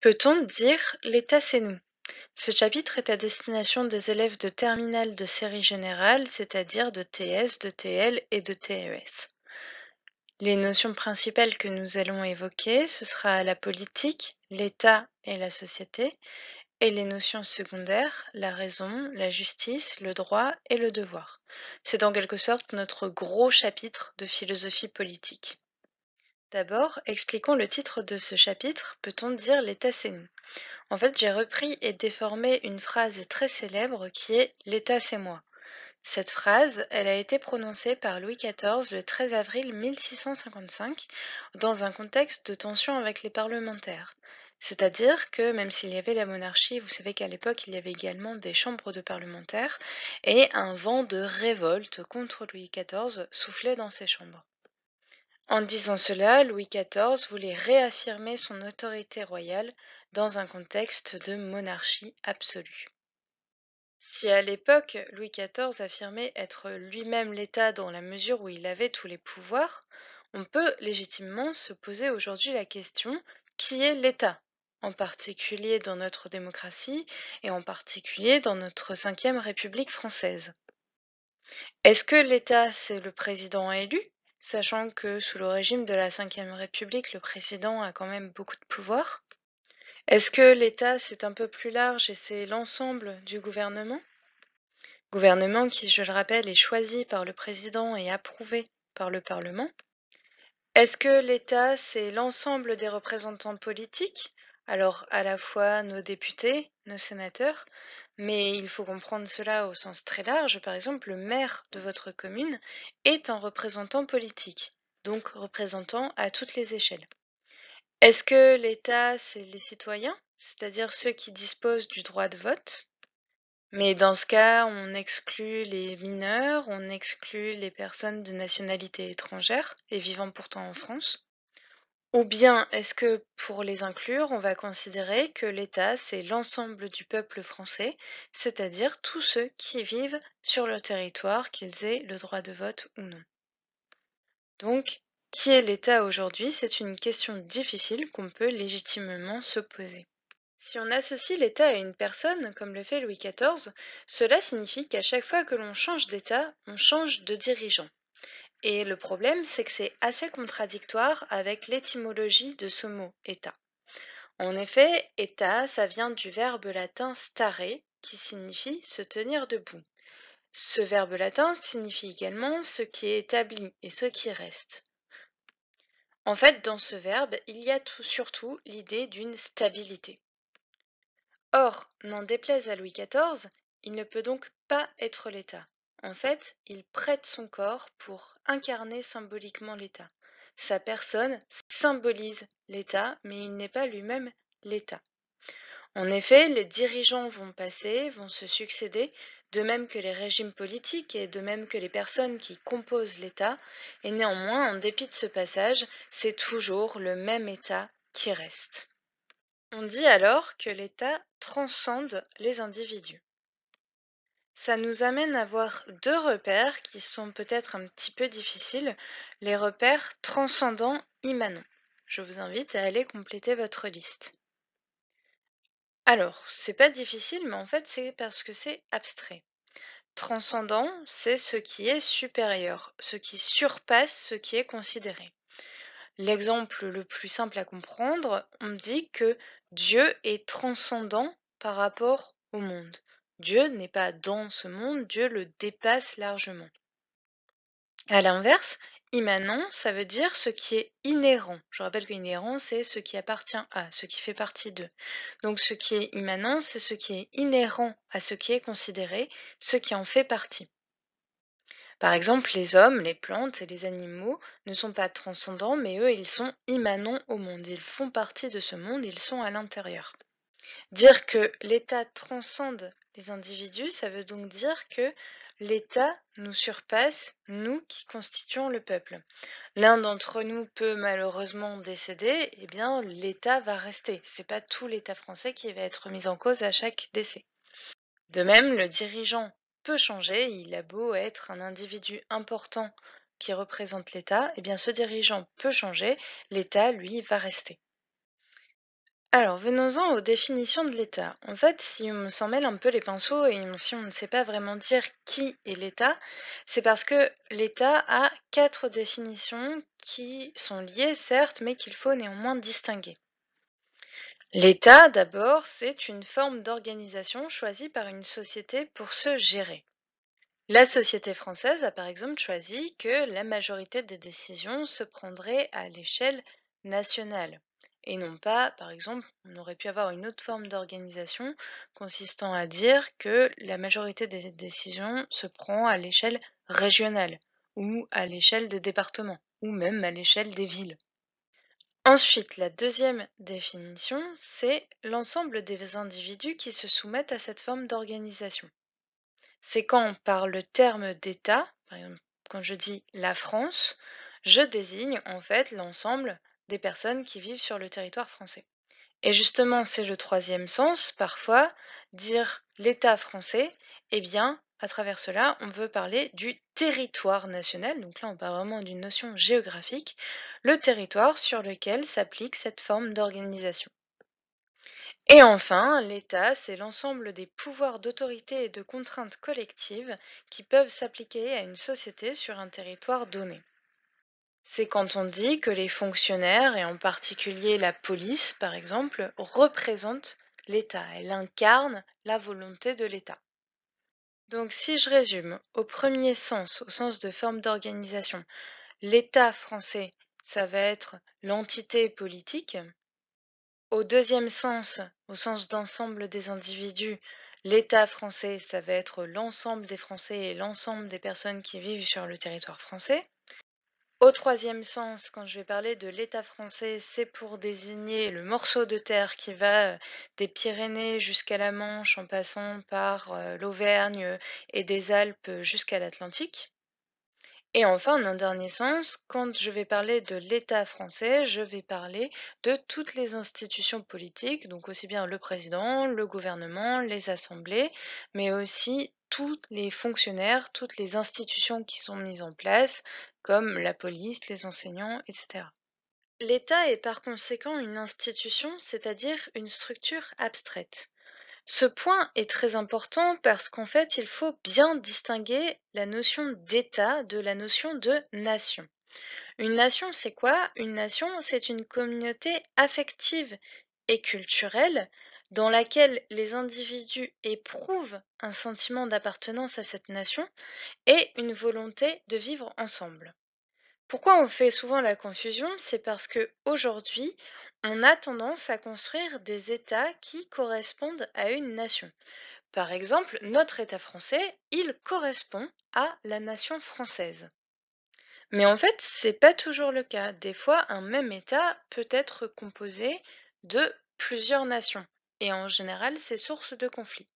Peut-on dire «L'État, c'est nous»? Ce chapitre est à destination des élèves de terminale de série générale, c'est-à-dire de TS, de TL et de TES. Les notions principales que nous allons évoquer, ce sera la politique, l'État et la société, et les notions secondaires, la raison, la justice, le droit et le devoir. C'est en quelque sorte notre gros chapitre de philosophie politique. D'abord, expliquons le titre de ce chapitre, peut-on dire «L'État, c'est nous»? En fait, j'ai repris et déformé une phrase très célèbre qui est «L'État, c'est moi». Cette phrase, elle a été prononcée par Louis XIV le 13 avril 1655 dans un contexte de tension avec les parlementaires. C'est-à-dire que même s'il y avait la monarchie, vous savez qu'à l'époque, il y avait également des chambres de parlementaires et un vent de révolte contre Louis XIV soufflait dans ces chambres. En disant cela, Louis XIV voulait réaffirmer son autorité royale dans un contexte de monarchie absolue. Si à l'époque, Louis XIV affirmait être lui-même l'État dans la mesure où il avait tous les pouvoirs, on peut légitimement se poser aujourd'hui la question: qui est l'État? En particulier dans notre démocratie et en particulier dans notre 5e République française. Est-ce que l'État, c'est le président élu? Sachant que sous le régime de la 5e République, le président a quand même beaucoup de pouvoir. Est-ce que l'État, c'est un peu plus large et c'est l'ensemble du gouvernement? Gouvernement qui, je le rappelle, est choisi par le président et approuvé par le Parlement. Est-ce que l'État, c'est l'ensemble des représentants politiques? Alors, à la fois nos députés, nos sénateurs, mais il faut comprendre cela au sens très large. Par exemple, le maire de votre commune est un représentant politique, donc représentant à toutes les échelles. Est-ce que l'État, c'est les citoyens, c'est-à-dire ceux qui disposent du droit de vote? Mais dans ce cas, on exclut les mineurs, on exclut les personnes de nationalité étrangère et vivant pourtant en France. Ou bien est-ce que pour les inclure, on va considérer que l'État, c'est l'ensemble du peuple français, c'est-à-dire tous ceux qui vivent sur le territoire, qu'ils aient le droit de vote ou non. Donc, qui est l'État aujourd'hui? C'est une question difficile qu'on peut légitimement se poser. Si on associe l'État à une personne, comme le fait Louis XIV, cela signifie qu'à chaque fois que l'on change d'État, on change de dirigeant. Et le problème, c'est que c'est assez contradictoire avec l'étymologie de ce mot État. En effet, État, ça vient du verbe latin stare, qui signifie se tenir debout. Ce verbe latin signifie également ce qui est établi et ce qui reste. En fait, dans ce verbe, il y a surtout l'idée d'une stabilité. Or, n'en déplaise à Louis XIV, il ne peut donc pas être l'État. En fait, il prête son corps pour incarner symboliquement l'État. Sa personne symbolise l'État, mais il n'est pas lui-même l'État. En effet, les dirigeants vont passer, vont se succéder, de même que les régimes politiques et de même que les personnes qui composent l'État, et néanmoins, en dépit de ce passage, c'est toujours le même État qui reste. On dit alors que l'État transcende les individus. Ça nous amène à voir deux repères qui sont peut-être un petit peu difficiles, les repères transcendants immanents. Je vous invite à aller compléter votre liste. Alors, c'est pas difficile, mais en fait, c'est parce que c'est abstrait. Transcendant, c'est ce qui est supérieur, ce qui surpasse ce qui est considéré. L'exemple le plus simple à comprendre, on dit que Dieu est transcendant par rapport au monde. Dieu n'est pas dans ce monde, Dieu le dépasse largement. À l'inverse, immanent, ça veut dire ce qui est inhérent. Je rappelle que inhérent, c'est ce qui appartient à, ce qui fait partie d'eux. Donc ce qui est immanent, c'est ce qui est inhérent à ce qui est considéré, ce qui en fait partie. Par exemple, les hommes, les plantes et les animaux ne sont pas transcendants, mais eux, ils sont immanents au monde. Ils font partie de ce monde, ils sont à l'intérieur. Dire que l'État transcende les individus, ça veut donc dire que l'État nous surpasse, nous qui constituons le peuple. L'un d'entre nous peut malheureusement décéder, eh bien l'État va rester. C'est pas tout l'État français qui va être mis en cause à chaque décès. De même, le dirigeant peut changer, il a beau être un individu important qui représente l'État, eh bien ce dirigeant peut changer, l'État, lui, va rester. Alors, venons-en aux définitions de l'État. En fait, si on s'en mêle un peu les pinceaux et si on ne sait pas vraiment dire qui est l'État, c'est parce que l'État a quatre définitions qui sont liées, certes, mais qu'il faut néanmoins distinguer. L'État, d'abord, c'est une forme d'organisation choisie par une société pour se gérer. La société française a par exemple choisi que la majorité des décisions se prendraient à l'échelle nationale et non pas, par exemple, on aurait pu avoir une autre forme d'organisation consistant à dire que la majorité des décisions se prend à l'échelle régionale ou à l'échelle des départements ou même à l'échelle des villes. Ensuite, la deuxième définition, c'est l'ensemble des individus qui se soumettent à cette forme d'organisation. C'est quand, par le terme d'État, par exemple, quand je dis la France, je désigne en fait l'ensemble des personnes qui vivent sur le territoire français. Et justement, c'est le troisième sens, parfois, dire l'État français, eh bien, à travers cela, on veut parler du territoire national, donc là on parle vraiment d'une notion géographique, le territoire sur lequel s'applique cette forme d'organisation. Et enfin, l'État, c'est l'ensemble des pouvoirs d'autorité et de contraintes collectives qui peuvent s'appliquer à une société sur un territoire donné. C'est quand on dit que les fonctionnaires, et en particulier la police par exemple, représentent l'État. Elle incarne la volonté de l'État. Donc si je résume, au premier sens, au sens de forme d'organisation, l'État français, ça va être l'entité politique. Au deuxième sens, au sens d'ensemble des individus, l'État français, ça va être l'ensemble des Français et l'ensemble des personnes qui vivent sur le territoire français. Au troisième sens, quand je vais parler de l'État français, c'est pour désigner le morceau de terre qui va des Pyrénées jusqu'à la Manche en passant par l'Auvergne et des Alpes jusqu'à l'Atlantique. Et enfin, en un dernier sens, quand je vais parler de l'État français, je vais parler de toutes les institutions politiques, donc aussi bien le président, le gouvernement, les assemblées, mais aussi tous les fonctionnaires, toutes les institutions qui sont mises en place, comme la police, les enseignants, etc. L'État est par conséquent une institution, c'est-à-dire une structure abstraite. Ce point est très important parce qu'en fait, il faut bien distinguer la notion d'État de la notion de nation. Une nation, c'est quoi? Une nation, c'est une communauté affective et culturelle dans laquelle les individus éprouvent un sentiment d'appartenance à cette nation et une volonté de vivre ensemble. Pourquoi on fait souvent la confusion? C'est parce que aujourd'hui, on a tendance à construire des États qui correspondent à une nation. Par exemple, notre État français, il correspond à la nation française. Mais en fait, c'est pas toujours le cas. Des fois, un même État peut être composé de plusieurs nations. Et en général, c'est source de conflits.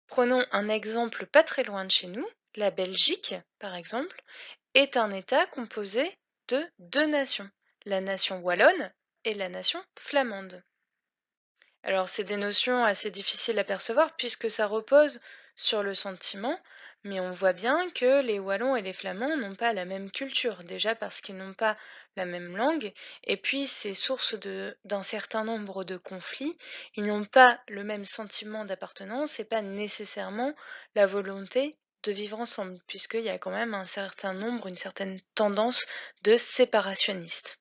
Prenons un exemple pas très loin de chez nous. La Belgique, par exemple, est un État composé de deux nations, la nation wallonne et la nation flamande. Alors, c'est des notions assez difficiles à percevoir puisque ça repose sur le sentiment, mais on voit bien que les Wallons et les Flamands n'ont pas la même culture, déjà parce qu'ils n'ont pas la même langue, et puis c'est source d'un certain nombre de conflits. Ils n'ont pas le même sentiment d'appartenance et pas nécessairement la volonté de vivre ensemble, puisqu'il y a quand même un certain nombre, une certaine tendance de séparationnistes.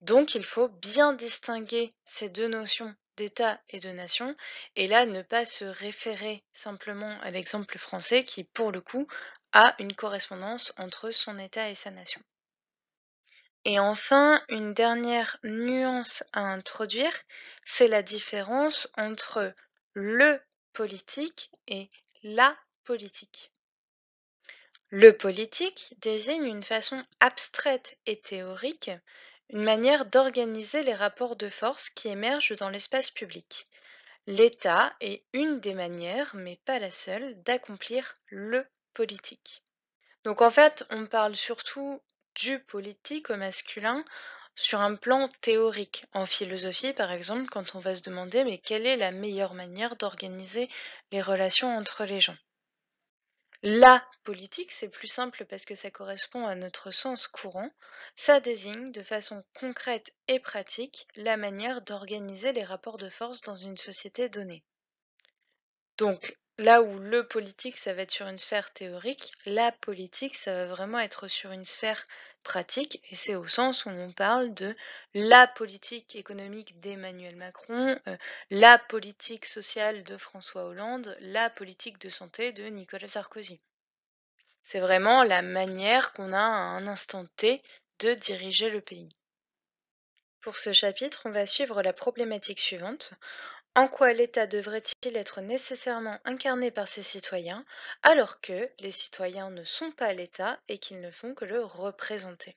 Donc il faut bien distinguer ces deux notions d'État et de nation, et là ne pas se référer simplement à l'exemple français qui, pour le coup, a une correspondance entre son État et sa nation. Et enfin, une dernière nuance à introduire, c'est la différence entre le politique et la politique. Le politique désigne une façon abstraite et théorique, une manière d'organiser les rapports de force qui émergent dans l'espace public. L'État est une des manières, mais pas la seule, d'accomplir le politique. Donc en fait, on parle surtout du politique au masculin sur un plan théorique. En philosophie, par exemple, quand on va se demander mais quelle est la meilleure manière d'organiser les relations entre les gens. La politique, c'est plus simple parce que ça correspond à notre sens courant. Ça désigne de façon concrète et pratique la manière d'organiser les rapports de force dans une société donnée. Donc, là où le politique, ça va être sur une sphère théorique, la politique, ça va vraiment être sur une sphère pratique, et c'est au sens où on parle de la politique économique d'Emmanuel Macron, la politique sociale de François Hollande, la politique de santé de Nicolas Sarkozy. C'est vraiment la manière qu'on a à un instant T de diriger le pays. Pour ce chapitre, on va suivre la problématique suivante. En quoi l'État devrait-il être nécessairement incarné par ses citoyens, alors que les citoyens ne sont pas l'État et qu'ils ne font que le représenter?